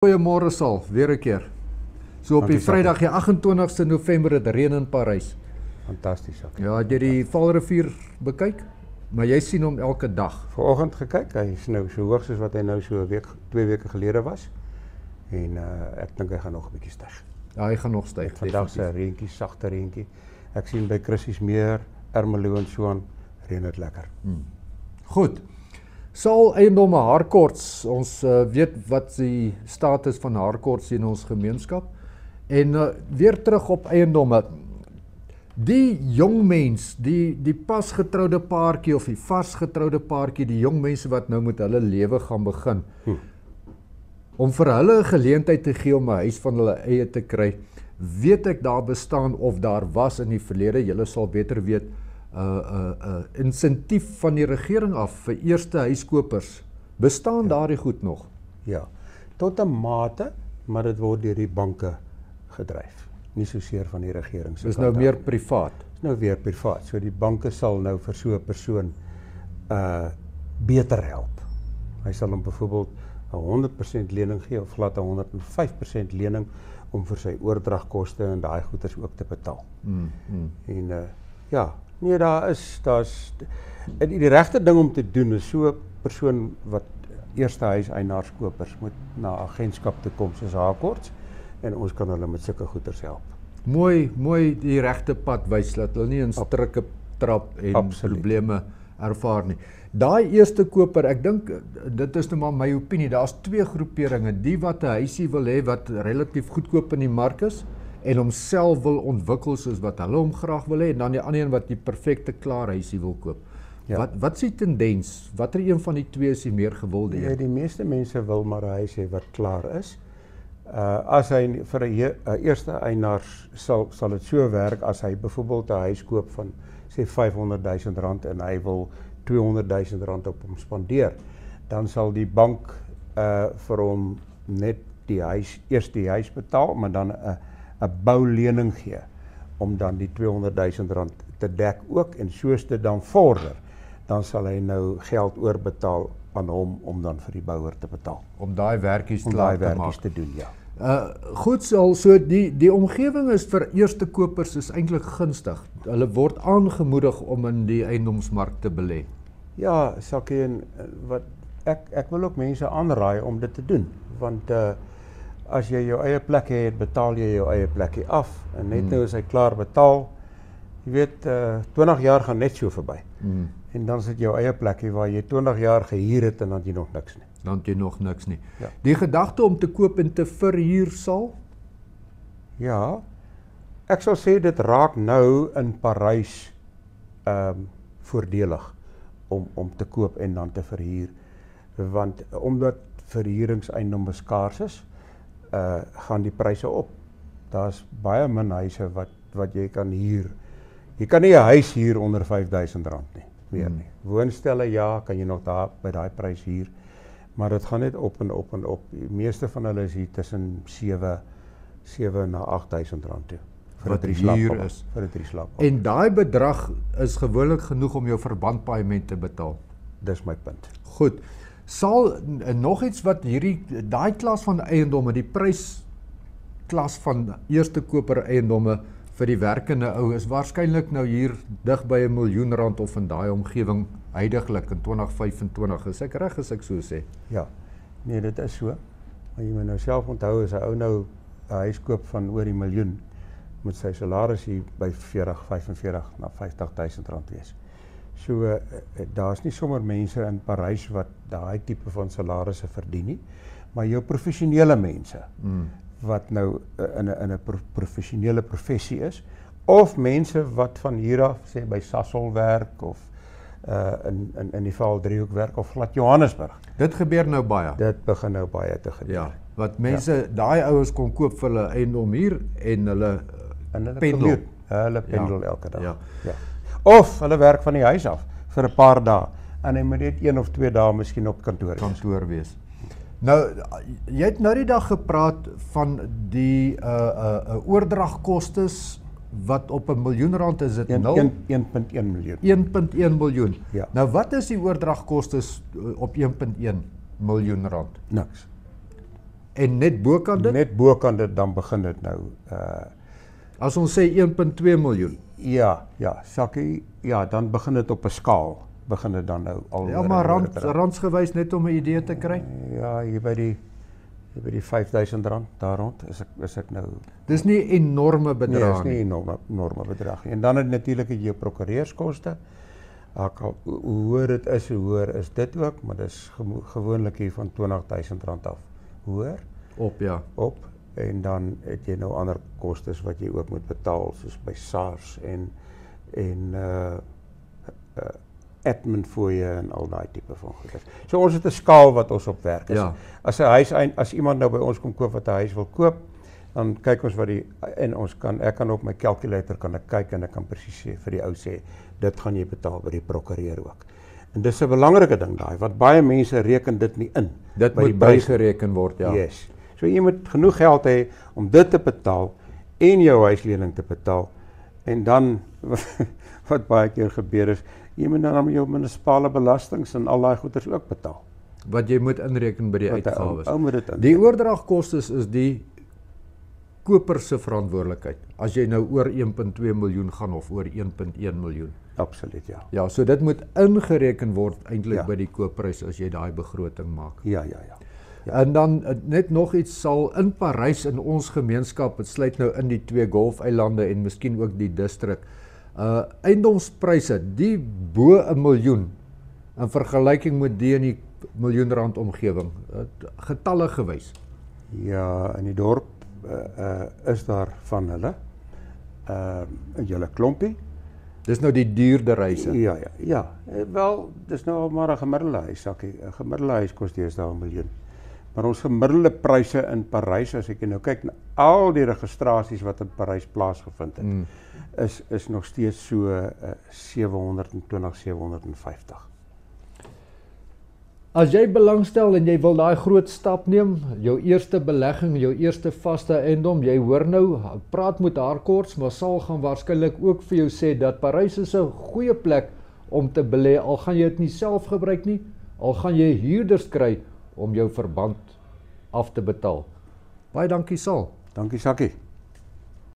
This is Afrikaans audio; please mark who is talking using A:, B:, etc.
A: Goeiemôre Sal, weer 'n keer. So op die Vrydag die 28ste November het reën in Parys.
B: Fantasties.
A: Ja, het jy die Vaalrivier bekyk? Maar jy sien hom elke dag.
B: Vanoggend gekyk, hy is nou so hoog soos wat hy nou so 2 weke gelede was. En ek dink hy gaan nog 'n bietjie styg.
A: Ja, hy gaan nog styg.
B: Vandag se reentjie, sagte reentjie. Ek sien by Christie's Meer, Ermelo en so aan reën dit lekker.
A: Goed. Sal eiendomme Harcourts, ons weet wat die status van Harcourts in ons gemeenskap. En weer terug op eiendomme. Die jong mens, die pasgetroude paartjie of die varsgetroude paartjie, die jong mense wat nou met hulle lewe gaan begin. Om vir hulle 'n geleentheid te gee om 'n huis van hulle eie te kry, weet ek daar bestaan of daar was in die verlede, julle sal beter weet, insentief van die regering af vir eerste huiskopers. Bestaan daardie goed nog?
B: Ja, tot 'n mate, maar dit word deur die banke gedryf. Nie soseer van die regering se
A: kant. Dis nou meer privaat.
B: Dis nou weer privaat. So die banke sal nou vir so 'n persoon beter help. Hy sal hom byvoorbeeld 'n 100% lening gee of glad 'n 105% lening om vir sy oordragkoste en daai goederes ook te betaal. En ja, nee, daar's die regte ding om te doen is so 'n persoon wat eerste huiseienaaarskopers moet na agentskap toe kom soos Harcourts en ons kan hulle met sulke goederes help.
A: Mooi die regte pad wys dat hulle nie in strikke trap en probleme ervaar nie. Daai eerste koper, ek dink dit is nou maar my opinie, daar's 2 groeperinge, die wat 'n huisie wil hê wat relatief goedkoop in die mark is en homself wil ontwikkel soos wat hulle hom graag wil hê, en dan die ander een wat die perfekte klaar huisie wil koop. Ja. Wat is die tendens? Watter een van die 2 is die meer gewilde een?
B: Ja, die meeste mense wil maar 'n huis hê wat klaar is. As hy vir 'n eerste eienaar sal dit so werk as hy byvoorbeeld 'n huis koop van sê R500,000 en hy wil R200,000 op hom spandeer, dan sal die bank vir hom net eers die huis betaal, maar dan 'n boulening gee om dan die R200,000 te dek ook, en soos dit dan vorder, dan sal hy nou geld oorbetaal aan hom om dan vir die bouer te betaal.
A: Om daai werkies te
B: doen, ja.
A: Goed, so die omgewing is vir eerste kopers is eintlik gunstig. Hulle word aangemoedig om in die eiendomsmark te belê.
B: Ja, Sakkie, en wat ek wil ook mense aanraai om dit te doen, want as jy jou eie plekkie het, betaal jy jou eie plekkie af, en net nou is hy klaar betaal, jy weet, 20 jaar gaan net so verby, en dan sit jou eie plekkie waar jy 20 jaar gehuur het, en dan het jy nog niks nie.
A: Ja. Die gedagte om te koop en te verhuur sal?
B: Ja, ek sal sê dit raak nou in Parys voordelig om te koop en dan te verhuur, want omdat verhuuringseiendomme skaars is, gaan die pryse op. Daar's baie min huise wat jy kan huur. Jy kan nie 'n huis huur onder R5,000 nie, meer nie. Woonstelle, ja, kan jy nog daar by daai prys huur, maar dit gaan net op en op en op. Die meeste van hulle is hier tussen 7 na R8,000 toe.
A: Vir 'n 3 is.
B: Vir 'n 3 slaap.
A: En daai bedrag is gewoonlik genoeg om jou verbandpaaiement te betaal.
B: Dis my punt.
A: Goed. Sal nog iets wat daai klas van eiendomme, die prysklas van eerste koper eiendomme vir die werkende ou is waarskynlik nou hier dig by R1 miljoen of in daai omgewing huidiglik in 2025. Is ek reg as ek so sê?
B: Ja. Nee, dit is so. Maar jy moet nou self onthou, as 'n ou nou 'n huis koop van oor die miljoen, moet sy salaris hier by 45 na R50,000 wees. So daar's nie sommer mense in Parys wat daai tipe van salarisse verdien nie, maar jou professionele mense wat nou in 'n professionele professie is, of mense wat van hier af sê by Sasol werk of in die Vaal-driehoek werk of glad Johannesburg.
A: Dit gebeur nou baie.
B: Dit begin nou baie te gebeur.
A: Ja, wat mense, daai ouens kon koop vir hulle eiendom hier en hulle pendel.
B: Hulle pendel elke dag.
A: Ja.
B: Of hulle werk van die huis af vir 'n paar dae en hy moet net 1 of 2 dae miskien op kantoor
A: wees. Nou, jy het nou die dag gepraat van die oordragkostes wat op R1 miljoen is dit
B: 1,1 miljoen.
A: 1,1 miljoen.
B: Ja.
A: Nou wat is die oordragkostes op R1,1 miljoen?
B: Niks.
A: En net bokant dit?
B: Net bokant dit, dan begin dit nou.
A: As ons sê 1.2 miljoen.
B: Ja, Sakkie, ja, dan begin dit op 'n skaal. Begin dit dan nou al.
A: Ja, maar randsgewys net om 'n idee te kry.
B: Ja, hier by die R5.000 daar rond is ek nou.
A: Dis nie enorme bedrag
B: nie.
A: nie.
B: Dis nie enorme bedrag nie. En dan het natuurlik jou prokureurskoste. Hoe hoër dit is, hoe hoër is dit ook, maar dis gewoonlik hier van R20.000 af. Hoër? Op. En dan het jy nou ander kostes wat jy ook moet betaal, soos by SARS en admin fooie en al daai tipe van goeders. So ons het 'n skaal wat ons op werk.
A: Ja.
B: As iemand nou by ons kom koop wat 'n huis wil koop, dan kyk ons wat ek kan op my calculator kan ek kyk en ek kan presies sê vir die ou sê dit gaan jy betaal by die prokureur ook. En dis 'n belangrike ding daai, want baie mense reken dit nie in.
A: Dit moet bygereken word, ja.
B: Yes. So jy moet genoeg geld hê om dit te betaal en jou huislening te betaal. En dan wat baie keer gebeur is, jy moet dan jou munisipale belastings en al daai goeders ook betaal.
A: Wat jy moet inreken by die uitgawes.
B: Die
A: oordragkostes is die koper se verantwoordelikheid. As jy nou oor 1.2 miljoen gaan of oor 1.1 miljoen.
B: Absoluut, ja.
A: Ja, so dit moet ingereken word eintlik by die koopprys as jy daai begroting maak.
B: Ja.
A: En dan net nog iets, sal in Parys in ons gemeenskap, dit sluit nou in die 2 golfeilande en miskien ook die distrik, eiendomspryse die bo 1 miljoen in vergelyking met die in die miljoenrand omgewing, getalle gewys.
B: Ja, in die dorp is daar van hulle 'n hele klompie.
A: Dis nou die duurder huise.
B: Ja. Wel, dis nou al maar 'n gemiddelde huis, Sakkie. 'n Gemiddelde huis kos deesdae 1 miljoen. Maar ons gemiddelde pryse in Parys, as ek nou kyk na al die registrasies wat in Parys plaasgevind het, is nog steeds so 720, 750.
A: As jy belangstel en jy wil daai groot stap neem, jou eerste belegging, jou eerste vaste eiendom, jy hoor nou, praat met Harcourts, maar sal gaan waarskynlik ook vir jou sê dat Parys is 'n goeie plek om te belê, al gaan jy dit nie self gebruik nie, al gaan jy huurders kry om jou verband af te betaal. Baie dankie, Sal.
B: Dankie, Sakkie.